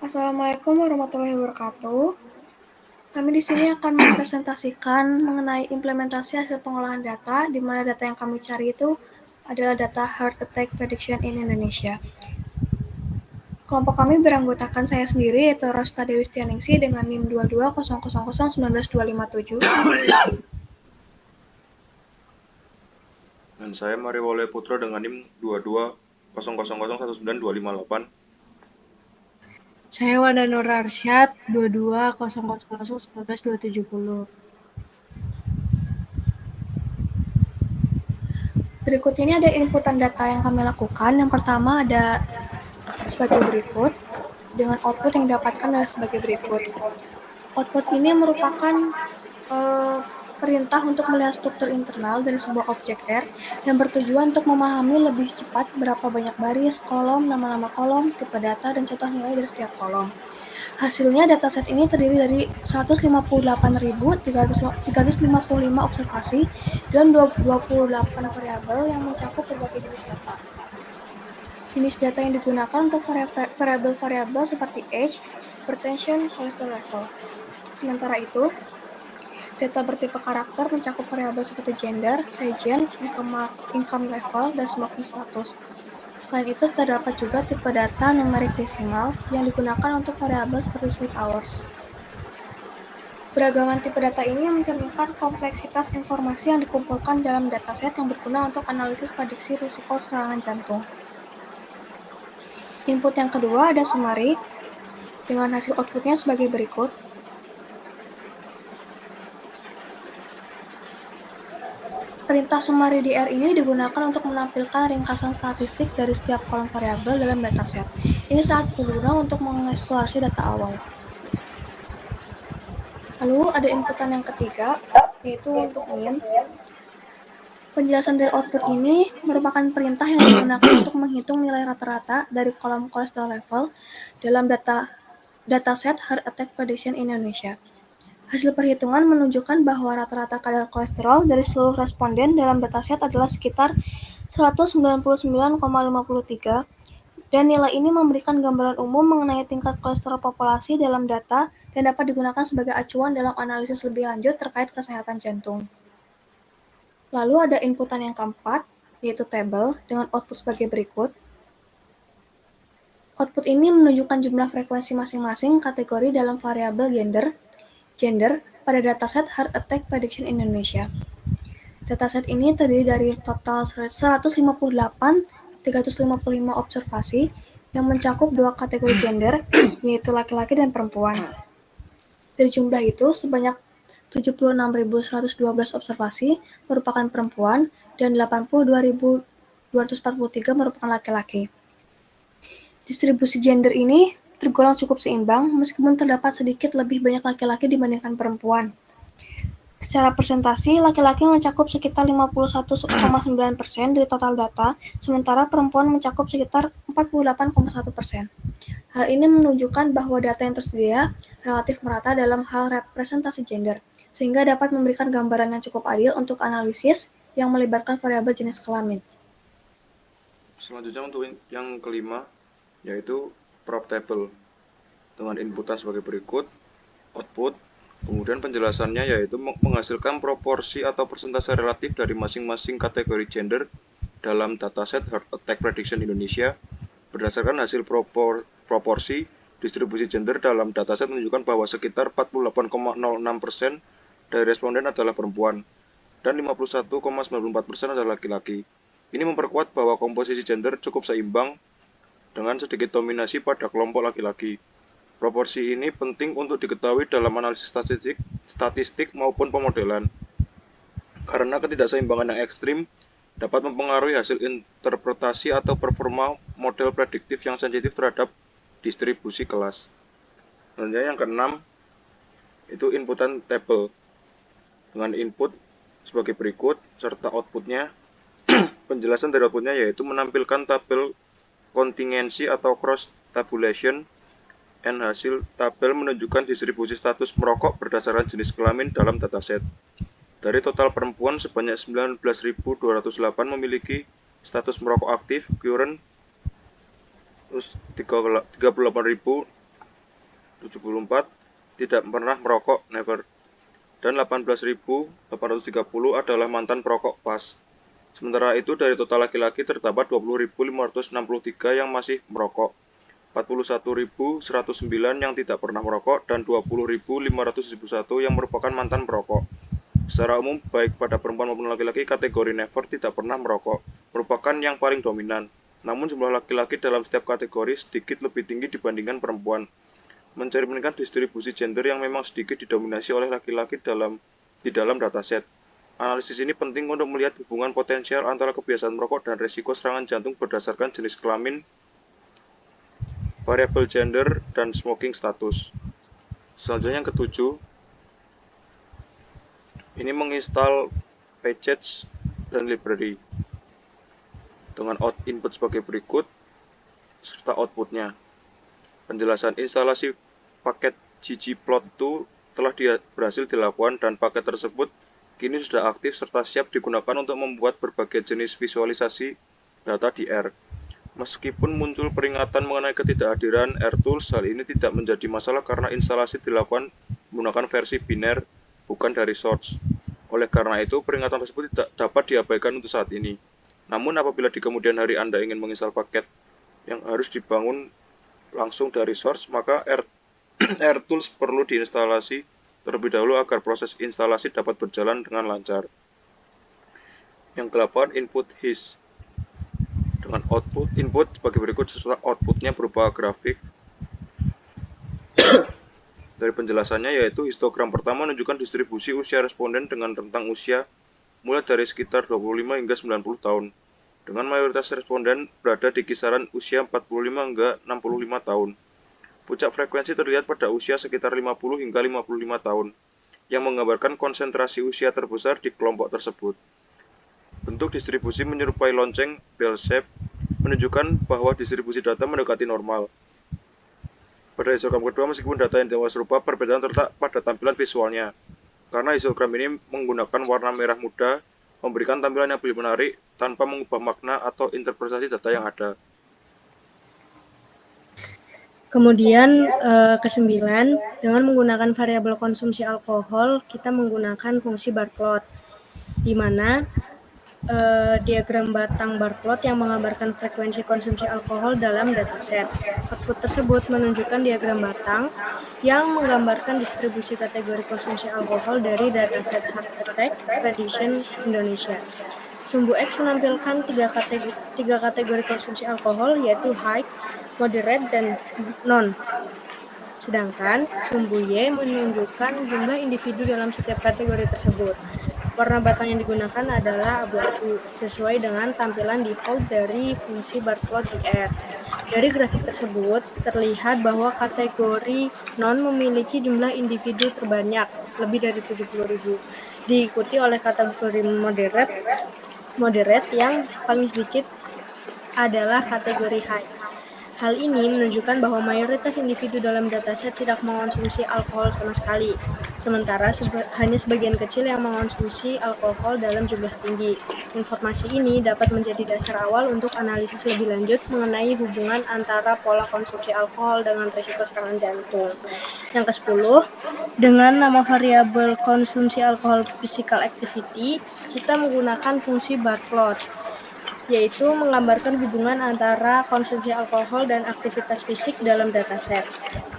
Assalamualaikum warahmatullahi wabarakatuh. Kami di sini akan mempresentasikan mengenai implementasi hasil pengolahan data, di mana data yang kami cari itu adalah data heart attack prediction in Indonesia. Kelompok kami beranggotakan saya sendiri, yaitu Rosta Dewi Setianingsih dengan NIM 2200019257. Dan saya Mariwole Putra dengan NIM 2200019258. Saya Wanda Nur Arsyad 2200019270. Berikut ini ada inputan data yang kami lakukan. Yang pertama ada sebagai berikut, dengan output yang didapatkan adalah sebagai berikut. Output ini merupakan perintah untuk melihat struktur internal dari sebuah objek R yang bertujuan untuk memahami lebih cepat berapa banyak baris, kolom, nama-nama kolom, tipe data, dan contoh nilai dari setiap kolom. Hasilnya, dataset ini terdiri dari 158.355 observasi dan 28 variabel yang mencakup berbagai jenis data. Jenis data yang digunakan untuk variabel-variabel seperti age, hypertension, cholesterol level. Sementara itu, data bertipe karakter mencakup variabel seperti gender, region, income level, dan smoking status. Selain itu, terdapat juga tipe data numerik desimal yang digunakan untuk variabel seperti sleep hours. Beragaman tipe data ini mencerminkan kompleksitas informasi yang dikumpulkan dalam dataset yang berguna untuk analisis prediksi risiko serangan jantung. Input yang kedua ada summary, dengan hasil outputnya sebagai berikut. Perintah summary DR ini digunakan untuk menampilkan ringkasan statistik dari setiap kolom variabel dalam dataset. Ini sangat berguna untuk mengeksplorasi data awal. Lalu ada inputan yang ketiga, yaitu untuk min. Penjelasan dari output ini merupakan perintah yang digunakan untuk menghitung nilai rata-rata dari kolom cholesterol level dalam dataset Heart Attack Prediction Indonesia. Hasil perhitungan menunjukkan bahwa rata-rata kadar kolesterol dari seluruh responden dalam dataset adalah sekitar 199,53 dan nilai ini memberikan gambaran umum mengenai tingkat kolesterol populasi dalam data dan dapat digunakan sebagai acuan dalam analisis lebih lanjut terkait kesehatan jantung. Lalu ada inputan yang keempat, yaitu tabel dengan output sebagai berikut. Output ini menunjukkan jumlah frekuensi masing-masing kategori dalam variabel gender pada dataset Heart Attack Prediction Indonesia. Dataset ini terdiri dari total 158.355 observasi yang mencakup dua kategori gender, yaitu laki-laki dan perempuan. Dari jumlah itu, sebanyak 76.112 observasi merupakan perempuan dan 82.243 merupakan laki-laki. Distribusi gender ini tergolong cukup seimbang meskipun terdapat sedikit lebih banyak laki-laki dibandingkan perempuan. Secara persentasi, laki-laki mencakup sekitar 51,9% dari total data, sementara perempuan mencakup sekitar 48,1%. Hal ini menunjukkan bahwa data yang tersedia relatif merata dalam hal representasi gender, sehingga dapat memberikan gambaran yang cukup adil untuk analisis yang melibatkan variabel jenis kelamin. Selanjutnya untuk yang kelima, yaitu prop table dengan inputan sebagai berikut, output, kemudian penjelasannya yaitu menghasilkan proporsi atau persentase relatif dari masing-masing kategori gender dalam dataset Heart Attack Prediction Indonesia. Berdasarkan hasil proporsi, distribusi gender dalam dataset menunjukkan bahwa sekitar 48,06% dari responden adalah perempuan dan 51,94% adalah laki-laki. Ini memperkuat bahwa komposisi gender cukup seimbang dengan sedikit dominasi pada kelompok laki-laki. Proporsi ini penting untuk diketahui dalam analisis statistik maupun pemodelan, karena ketidakseimbangan yang ekstrim dapat mempengaruhi hasil interpretasi atau performa model prediktif yang sensitif terhadap distribusi kelas. Selanjutnya yang keenam, itu inputan tabel dengan input sebagai berikut serta outputnya. Penjelasan dari outputnya yaitu menampilkan tabel kontingensi atau cross tabulation, dan hasil tabel menunjukkan distribusi status merokok berdasarkan jenis kelamin dalam dataset. Dari total perempuan sebanyak 19.208 memiliki status merokok aktif current, terus 38.000 74 tidak pernah merokok, never. Dan 18.830 adalah mantan perokok, pas. Sementara itu dari total laki-laki terdapat 20.563 yang masih merokok, 41.109 yang tidak pernah merokok, dan 20.571 yang merupakan mantan perokok. Secara umum, baik pada perempuan maupun laki-laki, kategori never tidak pernah merokok merupakan yang paling dominan. Namun jumlah laki-laki dalam setiap kategori sedikit lebih tinggi dibandingkan perempuan, mencerminkan distribusi gender yang memang sedikit didominasi oleh laki-laki di dalam dataset. Analisis ini penting untuk melihat hubungan potensial antara kebiasaan merokok dan risiko serangan jantung berdasarkan jenis kelamin, variabel gender, dan smoking status. Selanjutnya yang ketujuh, ini menginstal package dan library dengan input sebagai berikut serta outputnya. Penjelasan instalasi paket ggplot2 telah berhasil dilakukan dan paket tersebut kini sudah aktif serta siap digunakan untuk membuat berbagai jenis visualisasi data di R. Meskipun muncul peringatan mengenai ketidakhadiran RTools, hal ini tidak menjadi masalah karena instalasi dilakukan menggunakan versi biner, bukan dari source. Oleh karena itu, peringatan tersebut tidak dapat diabaikan untuk saat ini. Namun apabila di kemudian hari Anda ingin menginstal paket yang harus dibangun langsung dari source, maka RTools perlu diinstalasi terlebih dahulu agar proses instalasi dapat berjalan dengan lancar. Yang ke-8, input his dengan output input sebagai berikut serta outputnya berupa grafik. Dari penjelasannya yaitu histogram pertama menunjukkan distribusi usia responden dengan rentang usia mulai dari sekitar 25 hingga 90 tahun, dengan mayoritas responden berada di kisaran usia 45 hingga 65 tahun. Puncak frekuensi terlihat pada usia sekitar 50 hingga 55 tahun, yang menggambarkan konsentrasi usia terbesar di kelompok tersebut. Bentuk distribusi menyerupai lonceng bell shape, menunjukkan bahwa distribusi data mendekati normal. Pada histogram kedua, meskipun data yang serupa, perbedaan terletak pada tampilan visualnya. Karena histogram ini menggunakan warna merah muda, memberikan tampilan yang lebih menarik tanpa mengubah makna atau interpretasi data yang ada. Kemudian ke-9, dengan menggunakan variabel konsumsi alkohol, kita menggunakan fungsi bar plot, di mana diagram batang bar plot yang menggambarkan frekuensi konsumsi alkohol dalam dataset. Output tersebut menunjukkan diagram batang yang menggambarkan distribusi kategori konsumsi alkohol dari dataset Heart Attack Tradition Indonesia. Sumbu X menampilkan tiga kategori konsumsi alkohol, yaitu high, moderate, dan non. Sedangkan sumbu Y menunjukkan jumlah individu dalam setiap kategori tersebut. Warna batang yang digunakan adalah abu-abu, sesuai dengan tampilan default dari fungsi bar plot di R. Dari grafik tersebut, terlihat bahwa kategori non memiliki jumlah individu terbanyak, lebih dari 70.000, diikuti oleh kategori moderate yang paling sedikit adalah kategori high. Hal ini menunjukkan bahwa mayoritas individu dalam dataset tidak mengonsumsi alkohol sama sekali, sementara hanya sebagian kecil yang mengonsumsi alkohol dalam jumlah tinggi. Informasi ini dapat menjadi dasar awal untuk analisis lebih lanjut mengenai hubungan antara pola konsumsi alkohol dengan risiko serangan jantung. Yang ke-10, dengan nama variabel konsumsi alkohol physical activity, kita menggunakan fungsi bar plot, yaitu menggambarkan hubungan antara konsumsi alkohol dan aktivitas fisik dalam dataset.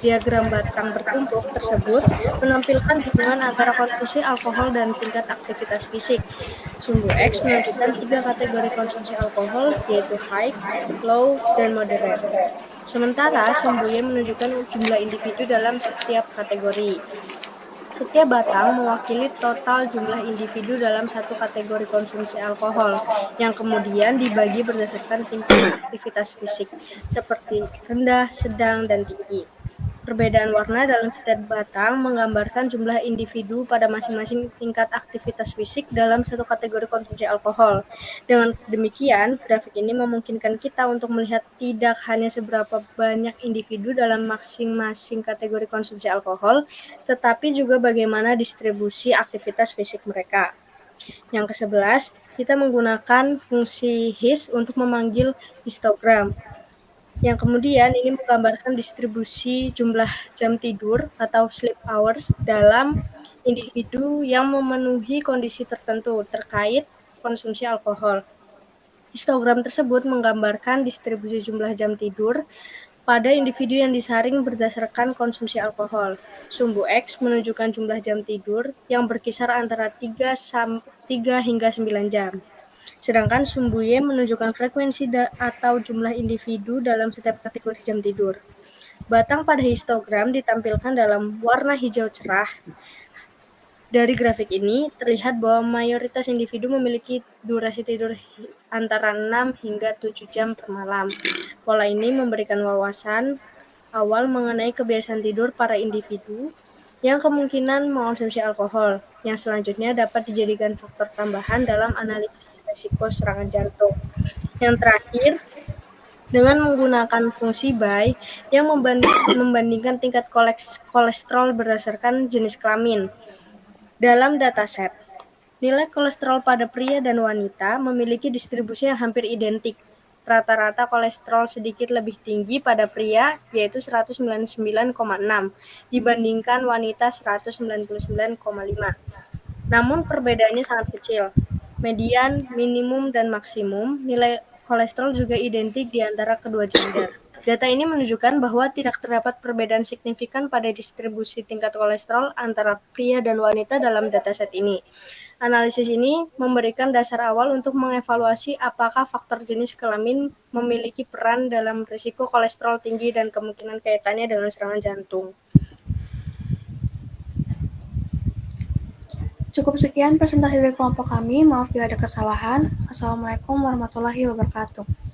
Diagram batang bertumpuk tersebut menampilkan hubungan antara konsumsi alkohol dan tingkat aktivitas fisik. Sumbu X menunjukkan tiga kategori konsumsi alkohol, yaitu high, low, dan moderate. Sementara sumbu Y menunjukkan jumlah individu dalam setiap kategori. Setiap batang mewakili total jumlah individu dalam satu kategori konsumsi alkohol, yang kemudian dibagi berdasarkan tingkat aktivitas fisik, seperti rendah, sedang, dan tinggi. Perbedaan warna dalam setiap batang menggambarkan jumlah individu pada masing-masing tingkat aktivitas fisik dalam satu kategori konsumsi alkohol. Dengan demikian, grafik ini memungkinkan kita untuk melihat tidak hanya seberapa banyak individu dalam masing-masing kategori konsumsi alkohol, tetapi juga bagaimana distribusi aktivitas fisik mereka. Yang ke-11, kita menggunakan fungsi his untuk memanggil histogram. Yang kemudian ini menggambarkan distribusi jumlah jam tidur atau sleep hours dalam individu yang memenuhi kondisi tertentu terkait konsumsi alkohol. Histogram tersebut menggambarkan distribusi jumlah jam tidur pada individu yang disaring berdasarkan konsumsi alkohol. Sumbu X menunjukkan jumlah jam tidur yang berkisar antara 3 hingga 9 jam. Sedangkan sumbu Y menunjukkan frekuensi atau jumlah individu dalam setiap kategori jam tidur. Batang pada histogram ditampilkan dalam warna hijau cerah. Dari grafik ini, terlihat bahwa mayoritas individu memiliki durasi tidur antara 6 hingga 7 jam per malam. Pola ini memberikan wawasan awal mengenai kebiasaan tidur para individu yang kemungkinan mengonsumsi alkohol, yang selanjutnya dapat dijadikan faktor tambahan dalam analisis risiko serangan jantung. Yang terakhir, dengan menggunakan fungsi Bay yang membandingkan tingkat kolesterol berdasarkan jenis kelamin. Dalam dataset, nilai kolesterol pada pria dan wanita memiliki distribusi yang hampir identik. Rata-rata kolesterol sedikit lebih tinggi pada pria, yaitu 199,6, dibandingkan wanita 199,5. Namun perbedaannya sangat kecil. Median, minimum, dan maksimum nilai kolesterol juga identik di antara kedua gender. Data ini menunjukkan bahwa tidak terdapat perbedaan signifikan pada distribusi tingkat kolesterol antara pria dan wanita dalam dataset ini. Analisis ini memberikan dasar awal untuk mengevaluasi apakah faktor jenis kelamin memiliki peran dalam risiko kolesterol tinggi dan kemungkinan kaitannya dengan serangan jantung. Cukup sekian presentasi dari kelompok kami. Maaf bila ada kesalahan. Assalamualaikum warahmatullahi wabarakatuh.